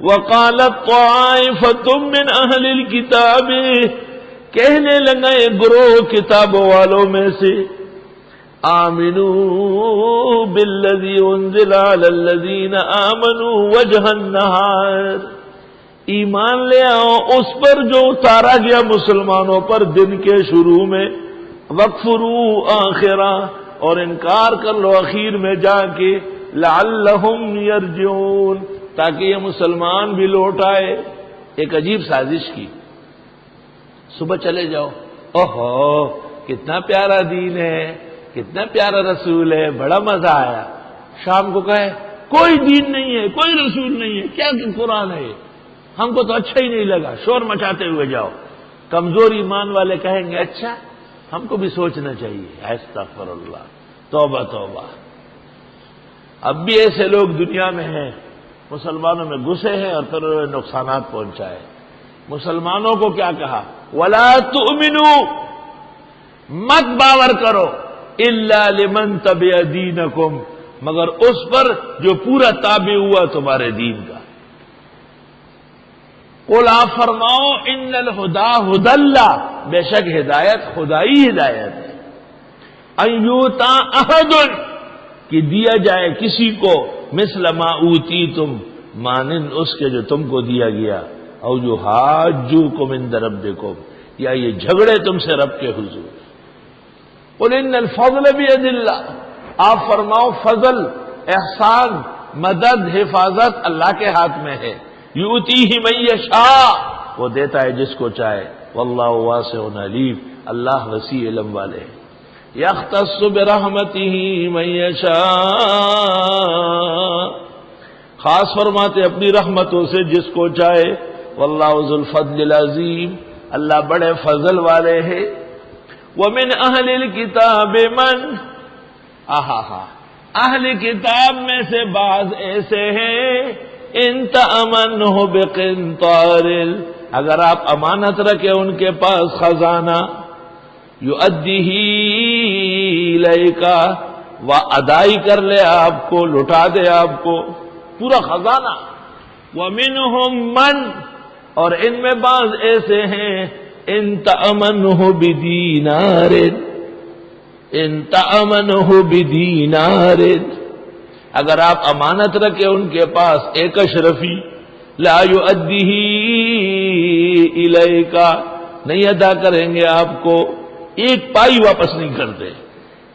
وقالت طائفۃ من اہل الکتاب، کہنے لگا ایک گروہ کتابوں والوں میں سے، آمنوا بالذی انزل علی الذین آمنوا وجہ النہار، ایمان لے آؤ اس پر جو اتارا گیا مسلمانوں پر دن کے شروع میں، وکفروا آخرہ، اور انکار کر لو اخیر میں جا کے، لعلہم یرجعون، تاکہ یہ مسلمان بھی لوٹ آئے۔ ایک عجیب سازش کی، صبح چلے جاؤ، اوہو کتنا پیارا دین ہے، کتنا پیارا رسول ہے، بڑا مزہ آیا۔ شام کو کہے کوئی دین نہیں ہے، کوئی رسول نہیں ہے، کیا قرآن ہے، ہم کو تو اچھا ہی نہیں لگا، شور مچاتے ہوئے جاؤ۔ کمزور ایمان والے کہیں گے اچھا ہم کو بھی سوچنا چاہیے، استغفر اللہ، توبہ توبہ۔ اب بھی ایسے لوگ دنیا میں ہیں، مسلمانوں میں گھسے ہیں اور پھر انہوں نے نقصانات پہنچائے۔ مسلمانوں کو کیا کہا؟ وَلَا تُؤْمِنُوا، مت باور کرو، الا لمن تبع دینکم، مگر اس پر جو پورا تابع ہوا تمہارے دین کا۔ قل آپ فرماؤ ان الہدی ھدی اللہ، بے شک ہدایت خدائی ہدایت ہے، ان یؤتی احد، کہ دیا جائے کسی کو، مثل ما اوتیتم، مانند اس کے جو تم کو دیا گیا، او یحاجوکم عند ربکم، یا یہ جھگڑے تم سے رب کے حضور۔ قل ان الفضل بید اللہ، آپ فرماؤ فضل، احسان، مدد، حفاظت اللہ کے ہاتھ میں ہے، یؤتیہ من یشاء، وہ دیتا ہے جس کو چاہے، واللہ واسع علیم، اللہ وسیع علم والے ہیں، یختص برحمتہ من یشاء، خاص فرماتے اپنی رحمتوں سے جس کو چاہے، واللہ ذو الفضل العظیم، اللہ بڑے فضل والے ہیں۔ ومن اہل الکتاب من، اہل کتاب میں سے بعض ایسے ہیں، ان تأمنہ بقنطار، اگر آپ امانت رکھے ان کے پاس خزانہ، یؤدیہ الیک، وہ ادائی کر لے آپ کو، لٹا دے آپ کو پورا خزانہ۔ ومنہم من، اور ان میں بعض ایسے ہیں، ان تأمنہ بدینار، ان تأمنہ بدینار، اگر آپ امانت رکھے ان کے پاس ایک اشرفی، لا یؤدیہ الیک، نہیں ادا کریں گے آپ کو، ایک پائی واپس نہیں کرتے،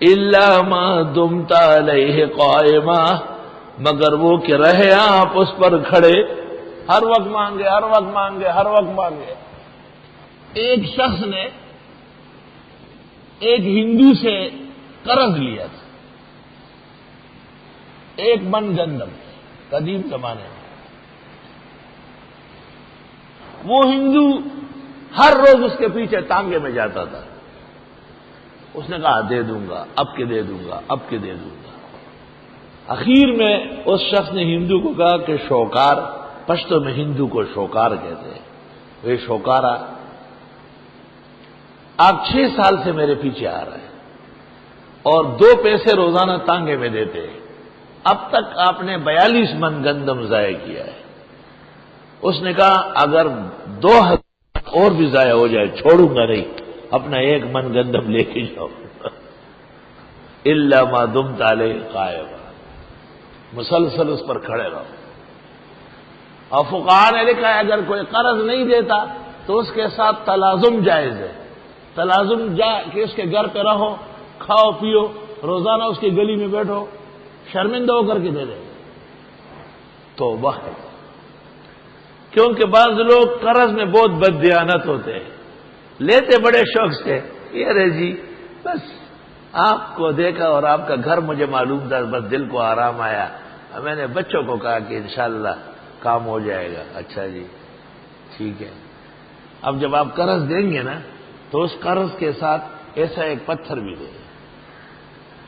الا ما دمت علیہ قائما، مگر وہ کہ رہے آپ اس پر کھڑے، ہر وقت مانگے، ہر وقت مانگے، ہر وقت مانگے۔ ایک شخص نے ایک ہندو سے قرض لیا تھا، ایک من گندم، قدیم زمانے میں۔ وہ ہندو ہر روز اس کے پیچھے تانگے میں جاتا تھا، اس نے کہا دے دوں گا، اب کے دے دوں گا، اب کے دے دوں گا۔ اخیر میں اس شخص نے ہندو کو کہا کہ شوکار، پشتو میں ہندو کو شوکار کہتے ہیں، وہ شوکارا، آپ 6 سال سے میرے پیچھے آ رہے ہیں اور 2 پیسے روزانہ تانگے میں دیتے ہیں، اب تک آپ نے 42 من گندم ضائع کیا ہے۔ اس نے کہا اگر 2000 اور بھی ضائع ہو جائے چھوڑوں گا نہیں، اپنا 1 من گندم لے کے جاؤ، الا ما دمت علیہ قائما، مسلسل اس پر کھڑے رہو۔ اور فقہاء نے لکھا ہے اگر کوئی قرض نہیں دیتا تو اس کے ساتھ تلازم جائز ہے، تلازم جا کہ اس کے گھر پہ رہو، کھاؤ پیو، روزانہ اس کی گلی میں بیٹھو، شرمندہ ہو کر کے دے دیں، توبہ ہے۔ کیونکہ بعض لوگ قرض میں بہت بددیانت ہوتے ہیں، لیتے بڑے شوق سے، یہ رے جی بس آپ کو دیکھا اور آپ کا گھر مجھے معلوم تھا، بس دل کو آرام آیا، میں نے بچوں کو کہا کہ انشاءاللہ کام ہو جائے گا۔ اچھا جی ٹھیک ہے۔ اب جب آپ قرض دیں گے نا تو اس قرض کے ساتھ ایسا ایک پتھر بھی دے،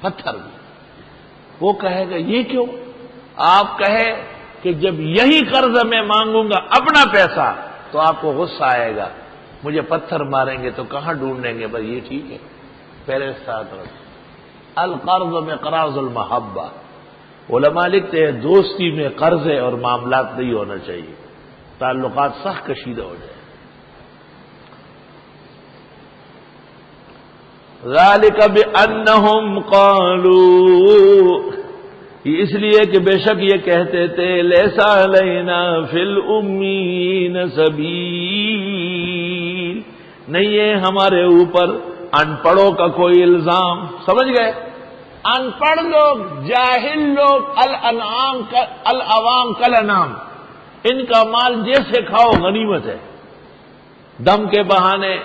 پتھر بھی۔ وہ کہے گا یہ کیوں؟ آپ کہے کہ جب یہی قرض میں مانگوں گا اپنا پیسہ تو آپ کو غصہ آئے گا، مجھے پتھر ماریں گے تو کہاں ڈھونڈیں گے، بس یہ ٹھیک ہے، پہلے ساتھ رکھ۔ القرض مقراض المحبہ، علماء لکھتے ہیں دوستی میں قرضے اور معاملات نہیں ہونا چاہیے، تعلقات سخت کشیدہ ہو جائے۔ ذالک بأنہم قالوا، یہ اس لیے کہ بے شک یہ کہتے تھے لیس علینا فی الامین سبیل، نہیں ہے ہمارے اوپر ان پڑھوں کا کوئی الزام۔ سمجھ گئے؟ ان پڑھ لوگ، جاہل لوگ، العوام کالانام، ان کا مال جیسے کھاؤ غنیمت ہے، دم کے بہانے،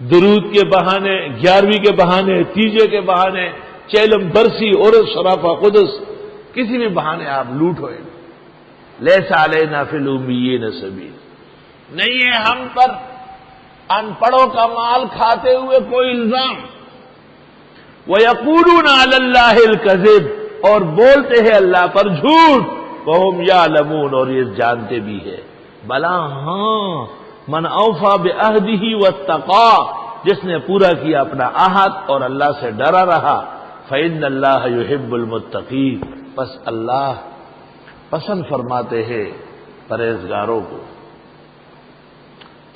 درود کے بہانے، 11ویں کے بہانے، تیجے کے بہانے، چیلم برسی، عرس، شرافہ قدس، کسی بھی بہانے آپ لوٹ ہوئے۔ لیس علینا فی الامیین سبیل، نہیں ہے ہم پر ان پڑھوں کا مال کھاتے ہوئے کوئی الزام۔ وَيَقُولُونَ عَلَى اللَّهِ الْكَذِبَ، اور بولتے ہیں اللہ پر جھوٹ، وَهُمْ يَعْلَمُونَ، اور یہ جانتے بھی ہے۔ بلا ہاں، من اوفى بعہدہ واتقى، جس نے پورا کیا اپنا عہد اور اللہ سے ڈرا رہا، فإن اللہ يحب المتقین، بس اللہ پسند فرماتے ہیں پرہیزگاروں کو۔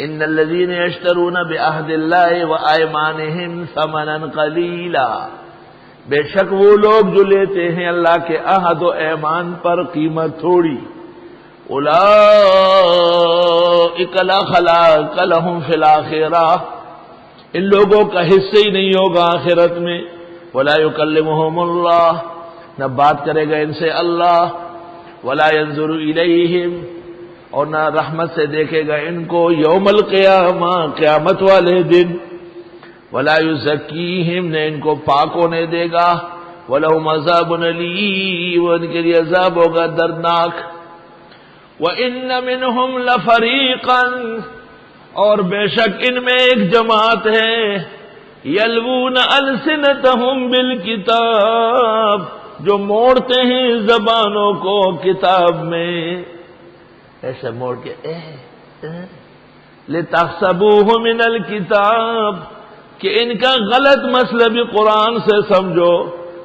ان الذين يشترون بعهد الله وأيمانهم ثمنا قليلا، بے شک وہ لوگ جو لیتے ہیں اللہ کے عہد و ایمان پر قیمت تھوڑی، اولئک لا خلاق لهم فی الآخرہ، ان لوگوں کا حصہ ہی نہیں ہوگا آخرت میں، ولا یکلمهم اللہ، نہ بات کرے گا ان سے اللہ، ولا ينظر الیہم، اور نہ رحمت سے دیکھے گا ان کو یوم القیامہ، قیامت والے دن، ولا یزکیہم، نہ ان کو پاک ہونے دے گا، ولہم عذاب علیم، ان کے لیے عذاب ہوگا دردناک۔ وَإِنَّ مِنْهُمْ لَفَرِيقًا، اور بے شک ان میں ایک جماعت ہے، یلوون السنتہم بالکتاب، جو موڑتے ہیں زبانوں کو کتاب میں، ایسے موڑ کے لِتَحْسَبُوهُ مِنَ الْكِتَابِ، کہ ان کا غلط مسئلہ بھی قرآن سے سمجھو،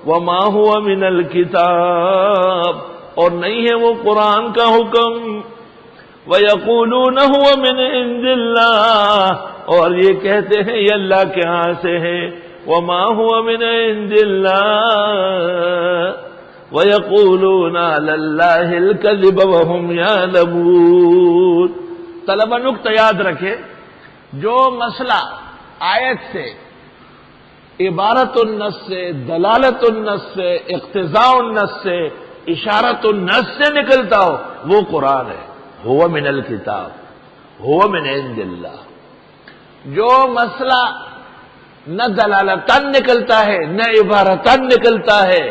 وَمَا هُوَ مِنَ الْكِتَابِ، اور نہیں ہے وہ قرآن کا حکم، وَيَقُولُونَ هُوَ مِنْ عِنْدِ اللَّهِ، اور یہ کہتے ہیں یہ اللہ کے ہاں سے ہے، وَمَا هُوَ مِنْ عِنْدِ اللَّهِ وَيَقُولُونَ عَلَى اللَّهِ الْكَذِبَ وَهُمْ يَعْلَمُونَ۔ طلبہ نکتہ یاد رکھے، جو مسئلہ آیت سے، عبارت النص سے، دلالت النص سے، اقتضاء النص سے، اشارت النص سے نکلتا ہو وہ قرآن ہے، هو من الکتاب، هو من عند اللہ۔ جو مسئلہ نہ دلالتاً نکلتا ہے، نہ عبارتاً نکلتا ہے،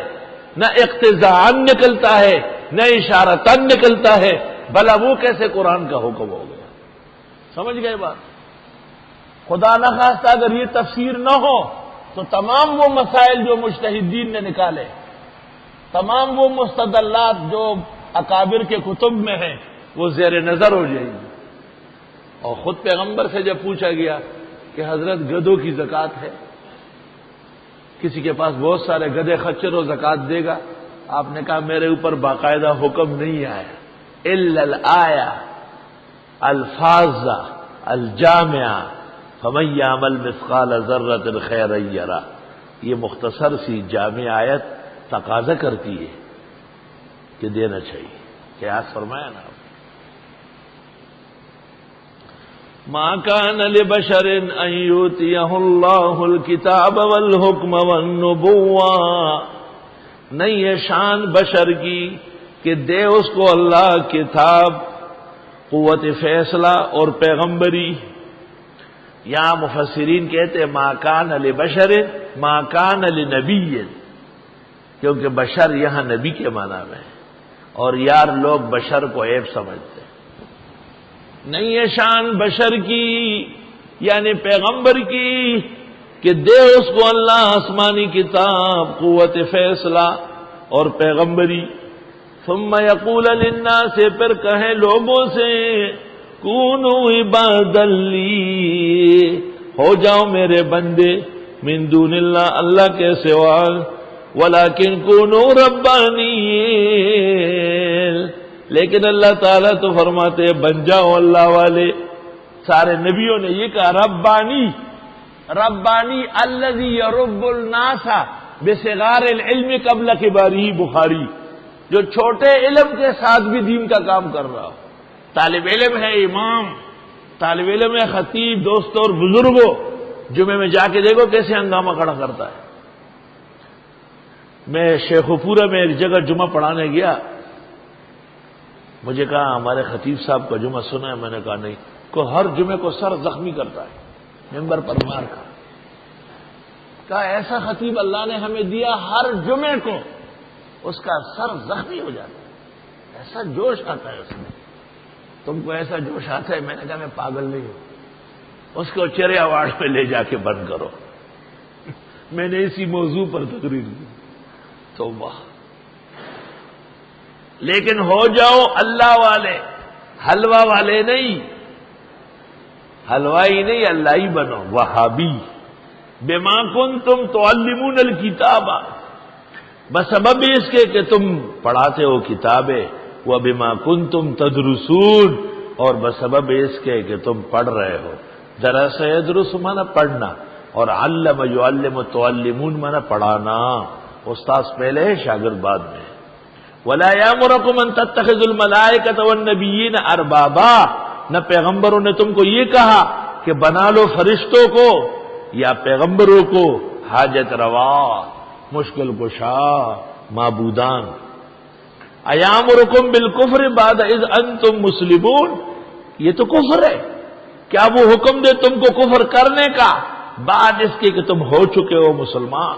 نہ اقتضاءً نکلتا ہے، نہ اشارتاً نکلتا ہے، بھلا وہ کیسے قرآن کا حکم ہو گیا؟ سمجھ گئے بات؟ خدا نہ خواستہ اگر یہ تفسیر نہ ہو تو تمام وہ مسائل جو مجتہدین نے نکالے، تمام وہ مستدلات جو اکابر کے کتب میں ہیں، وہ زیر نظر ہو جائیں گی۔ اور خود پیغمبر سے جب پوچھا گیا کہ حضرت گدھوں کی زکوٰۃ ہے، کسی کے پاس بہت سارے گدھے خچر و زکوٰۃ دے گا، آپ نے کہا میرے اوپر باقاعدہ حکم نہیں آیا، الا الآیہ الفاظہ الجامعہ فمن یعمل مثقال ذرۃ خیرا یرہ، یہ مختصر سی جامع آیت تقاضا کرتی ہے کہ دینا چاہیے۔ قیاس فرمایا نا آپ، ما کان لبشر ان یؤتیہ اللہ الکتاب والحکم والنبوہ، نہیں ہے شان بشر کی کہ دے اس کو اللہ کتاب، قوت فیصلہ اور پیغمبری۔ یہاں مفسرین کہتے ہیں ما کان لبشر، ما کان لنبی، کیونکہ بشر یہاں نبی کے معنی میں ہے، اور یار لوگ بشر کو عیب سمجھتے ہیں۔ نہیں ہے شان بشر کی یعنی پیغمبر کی کہ دے اس کو اللہ آسمانی کتاب، قوت فیصلہ اور پیغمبری، ثم یقول للناس، پھر کہیں لوگوں سے کونوا عبادا لی، ہو جاؤ میرے بندے، من دون اللہ، اللہ کے سوا، ولیکن کونوا ربانیین، لیکن اللہ تعالیٰ تو فرماتے ہیں بن جاؤ اللہ والے. سارے نبیوں نے یہ کہا ربانی. ربانی الذی یرب الناس بصغار العلم قبل کبارہ، بخاری. جو چھوٹے علم کے ساتھ بھی دین کا کام کر رہا ہو. طالب علم ہے امام، طالب علم ہے خطیب، دوستوں اور بزرگوں، جمعے میں جا کے دیکھو کیسے ہنگامہ کھڑا کرتا ہے. میں شیخ پورہ میں ایک جگہ جمعہ پڑھانے گیا، مجھے کہا ہمارے خطیب صاحب کا جمعہ سنا ہے. میں نے کہا نہیں. کو ہر جمعے کو سر زخمی کرتا ہے، ممبر پر مار کا. کہا ایسا خطیب اللہ نے ہمیں دیا ہر جمعے کو اس کا سر زخمی ہو جاتا ہے، ایسا جوش آتا ہے اس میں. تم کو ایسا جوش آتا ہے؟ میں نے کہا میں پاگل نہیں ہوں. اس کو چرے ایوارڈ میں لے جا کے بند کرو. میں نے اسی موضوع پر تقریر کی. توبہ. لیکن ہو جاؤ اللہ والے، حلوہ والے نہیں، حلوائی نہیں، اللہ ہی بنو. وہابی. بما کنتم تعلمون الکتاب، بسبب اس کے کہ تم پڑھاتے ہو کتابیں. وبما کنتم تدرسون، اور بسبب اس کے کہ تم پڑھ رہے ہو. درس یدرس مانا پڑھنا، اور علم یعلم تعلمون مانا پڑھانا. استاذ پہلے ہے، شاگرد بعد میں. ولا یامرکم ان تتخذوا الملائکۃ والنبیین اربابا، نہ پیغمبروں نے تم کو یہ کہا کہ بنا لو فرشتوں کو یا پیغمبروں کو حاجت روا، مشکل کشا، معبودان. ایامرکم بالکفر بعد اذ انتم مسلمون، یہ تو کفر ہے. کیا وہ حکم دے تم کو کفر کرنے کا بعد اس کے کہ تم ہو چکے ہو مسلمان؟